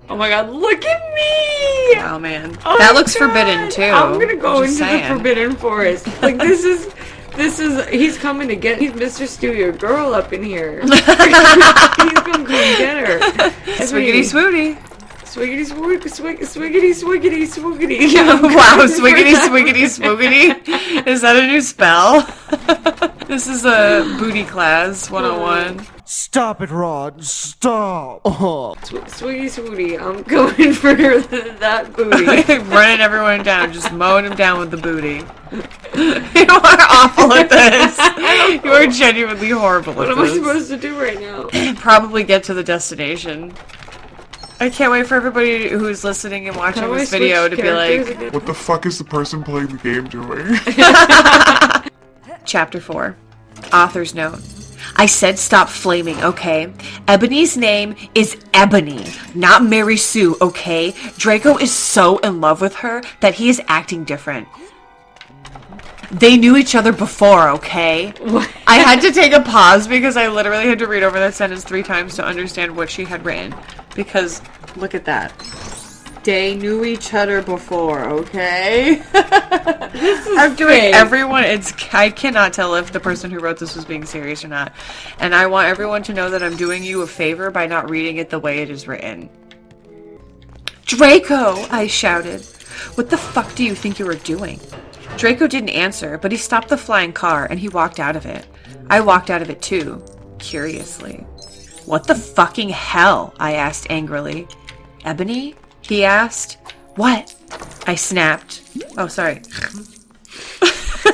Oh my god, look at me! Oh man. Oh that my looks God. forbidden too. I'm gonna go into saying. the forbidden forest. Like, this is, he's coming to get, he's Mr. Stew, your girl up in here. He's gonna come get her. Swiggity swooty. Swiggity swiggity swiggity swiggity. Wow, swiggity swiggity swiggity. Is that a new spell? This is a booty class 101. Stop it, Rod. Stop. Oh. Swiggy swooty, I'm going for that booty. Running everyone down, just mowing them down with the booty. You are awful at this. You are genuinely horrible at this. What am I supposed to do right now? Probably get to the destination. I can't wait for everybody who's listening and watching this video to be like, what the fuck is the person playing the game doing? Chapter 4. Author's note. I said stop flaming, okay? Ebony's name is Ebony, not Mary Sue, okay? Draco is so in love with her that he is acting different. They knew each other before, okay? What? I had to take a pause because I literally had to read over that sentence 3 times to understand what she had written. Because, look at that. They knew each other before, okay? This is I'm doing fake. everyone. I cannot tell if the person who wrote this was being serious or not. And I want everyone to know that I'm doing you a favor by not reading it the way it is written. Draco! I shouted. What the fuck do you think you were doing? Draco didn't answer, but he stopped the flying car and he walked out of it. I walked out of it too, curiously. What the fucking hell? I asked angrily. Ebony? He asked. What? I snapped. Oh, sorry.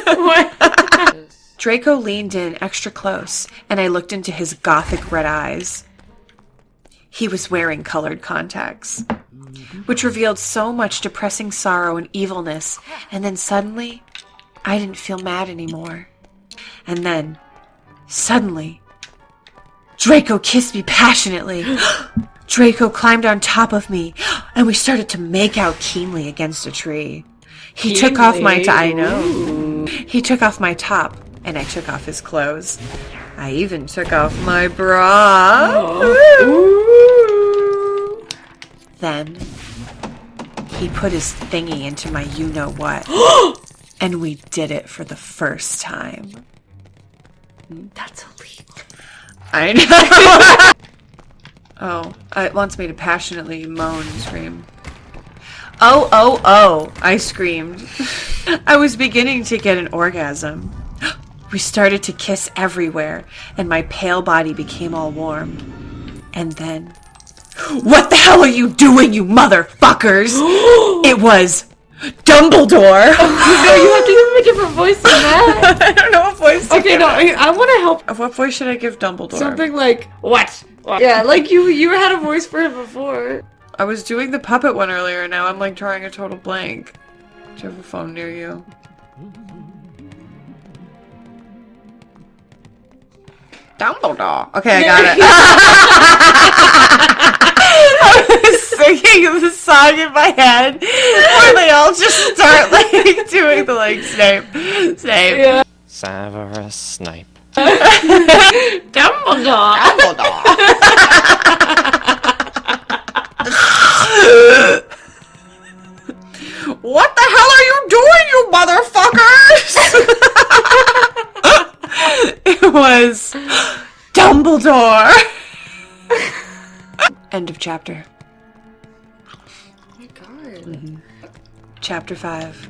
What? Draco leaned in extra close, and I looked into his gothic red eyes. He was wearing colored contacts, which revealed so much depressing sorrow and evilness, and then suddenly, I didn't feel mad anymore. And then, suddenly, Draco kissed me passionately. Draco climbed on top of me, and we started to make out keenly against a tree. He took off my top. I know. He took off my top, and I took off his clothes. I even took off my bra. Oh. Then, he put his thingy into my you-know-what, and we did it for the first time. That's illegal. I know. Oh, it wants me to passionately moan and scream. Oh, oh, oh, I screamed. I was beginning to get an orgasm. We started to kiss everywhere, and my pale body became all warm. And then, what the hell are you doing, you motherfuckers? It was Dumbledore. No, you have to give him a different voice than that. I don't know what voice to Okay, give no, it. I want to help. What voice should I give Dumbledore? Something like, what? Yeah, like you had a voice for him before. I was doing the puppet one earlier, and now I'm like drawing a total blank. Do you have a phone near you? Dumbledore. Okay, I got it. I was singing the song in my head where they all just start like doing the like Snape. Yeah. Severus Snape. Dumbledore. What the hell are you doing, you motherfuckers? It was Dumbledore. End of chapter. Oh my god. Chapter 5.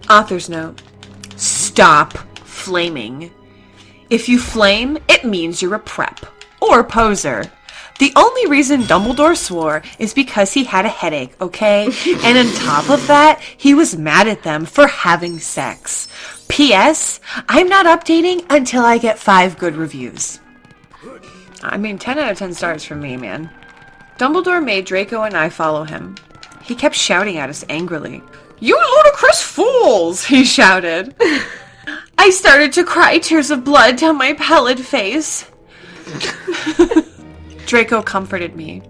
Author's note. Stop flaming. If you flame, it means you're a prep or poser. The only reason Dumbledore swore is because he had a headache, okay? And on top of that, he was mad at them for having sex. P.S. I'm not updating until I get 5 good reviews. I mean, 10 out of 10 stars from me, man. Dumbledore made Draco and I follow him. He kept shouting at us angrily. You ludicrous fools, he shouted. I started to cry tears of blood down my pallid face. Draco comforted me.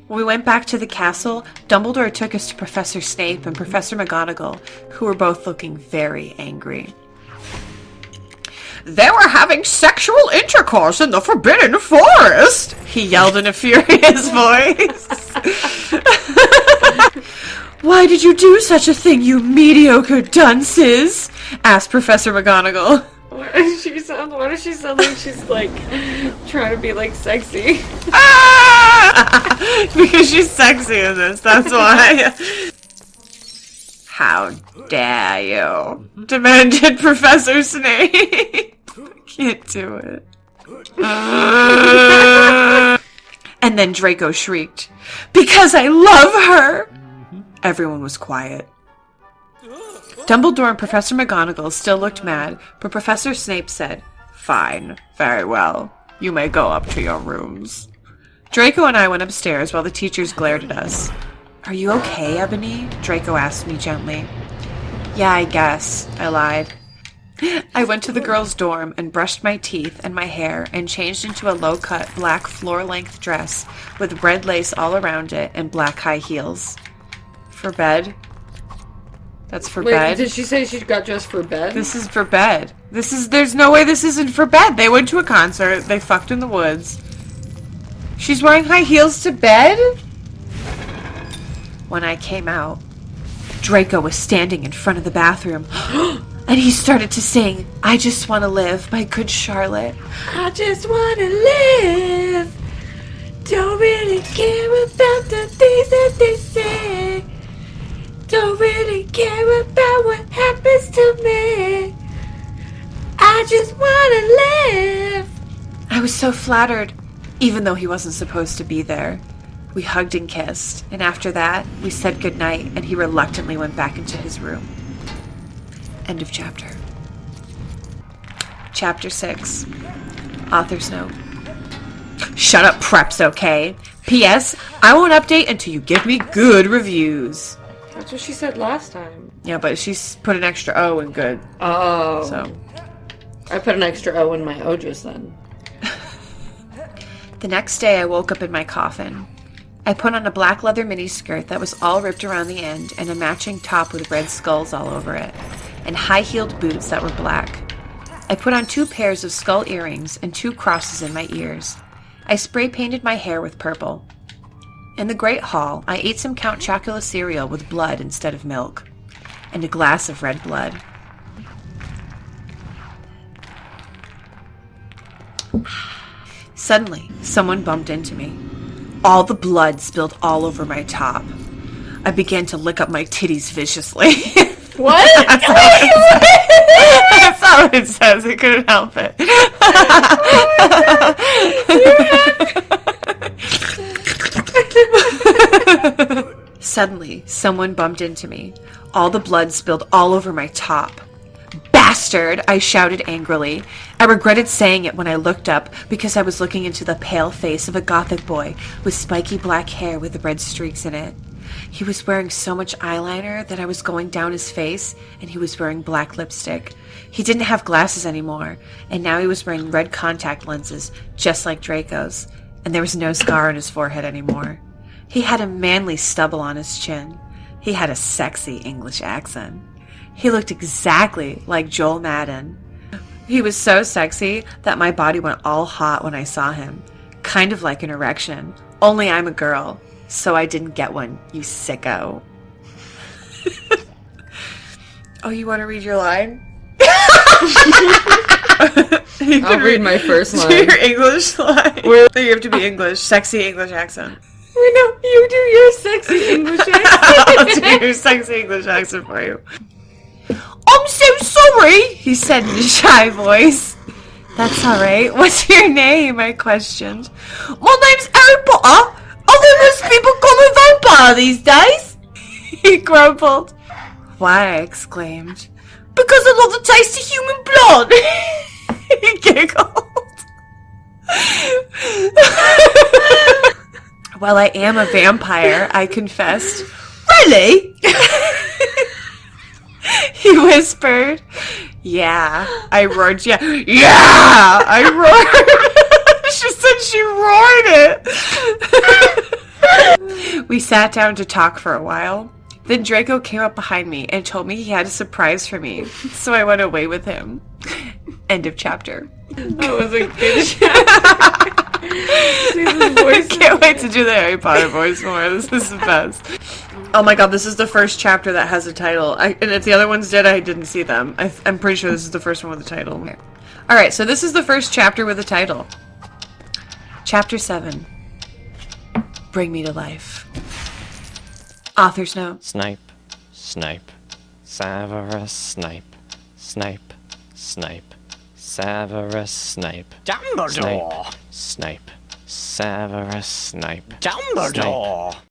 When we went back to the castle, Dumbledore took us to Professor Snape and Professor McGonagall, who were both looking very angry. They were having sexual intercourse in the Forbidden Forest, he yelled in a furious voice. Why did you do such a thing, you mediocre dunces? Asked Professor McGonagall. Why does she sound like she's like trying to be like sexy? Because she's sexy in this, that's why. How dare you? Demanded Professor Snape. Can't do it. And then Draco shrieked, because I love her! Everyone was quiet. Dumbledore and Professor McGonagall still looked mad, but Professor Snape said, Fine, very well. You may go up to your rooms. Draco and I went upstairs while the teachers glared at us. Are you okay, Ebony? Draco asked me gently. Yeah, I guess, I lied. I went to the girls' dorm and brushed my teeth and my hair and changed into a low-cut black floor-length dress with red lace all around it and black high heels. For bed. That's for bed. Did she say she got dressed for bed? This is for bed. There's no way this isn't for bed. They went to a concert. They fucked in the woods. She's wearing high heels to bed? When I came out, Draco was standing in front of the bathroom. And he started to sing, I Just Want to Live by Good Charlotte. I just want to live. Don't really care about the things that they say. Don't really care about what happens to me. I just want to live. I was so flattered, even though he wasn't supposed to be there. We hugged and kissed, and after that, we said goodnight, and he reluctantly went back into his room. End of chapter. Chapter 6. Author's note. Shut up, preps, okay? P.S. I won't update until you give me good reviews. That's what she said last time. Yeah, but she's put an extra O in good. Oh. So. I put an extra O in my O just then. The next day, I woke up in my coffin. I put on a black leather miniskirt that was all ripped around the end and a matching top with red skulls all over it, and high-heeled boots that were black. I put on 2 pairs of skull earrings and 2 crosses in my ears. I spray-painted my hair with purple. In the Great Hall, I ate some Count Chocula cereal with blood instead of milk, and a glass of red blood. Suddenly, someone bumped into me. All the blood spilled all over my top. I began to lick up my titties viciously. What? That's not what it says. I couldn't help it. Suddenly, someone bumped into me. All the blood spilled all over my top. Bastard! I shouted angrily. I regretted saying it when I looked up because I was looking into the pale face of a gothic boy with spiky black hair with red streaks in it. He was wearing so much eyeliner that I was going down his face, and he was wearing black lipstick. He didn't have glasses anymore, and now he was wearing red contact lenses, just like Draco's, and there was no scar on his forehead anymore. He had a manly stubble on his chin. He had a sexy English accent. He looked exactly like Joel Madden. He was so sexy that my body went all hot when I saw him. Kind of like an erection, only I'm a girl. So I didn't get one, you sicko. Oh, you want to read your line? I'll read my first line. Your English line. You have to be English. Sexy English accent. We know you do your sexy English accent. I'll do your sexy English accent for you. I'm so sorry, he said in a shy voice. That's alright. What's your name? I questioned. My name's Harry Potter. Although most people call me vampire these days, he grumbled. Why? I exclaimed. Because I love the taste of human blood. He giggled. Well, I am a vampire, I confessed. Really? He whispered. Yeah. I roared. Yeah. Yeah! I roared. She said she roared it. We sat down to talk for a while. Then Draco came up behind me and told me he had a surprise for me. So I went away with him. End of chapter. That was a good chapter. I can't wait to do the Harry Potter voice more. This is the best. Oh my god, this is the first chapter that has a title. And if the other ones did, I didn't see them. I'm pretty sure this is the first one with a title. Alright, so this is the first chapter with a title. Chapter 7. Bring Me to Life. Author's note. Snipe, snipe, Severus Snape, snipe, snipe, Severus Snape, Dumbledore! Snape, Severus Snape, Dumbledore!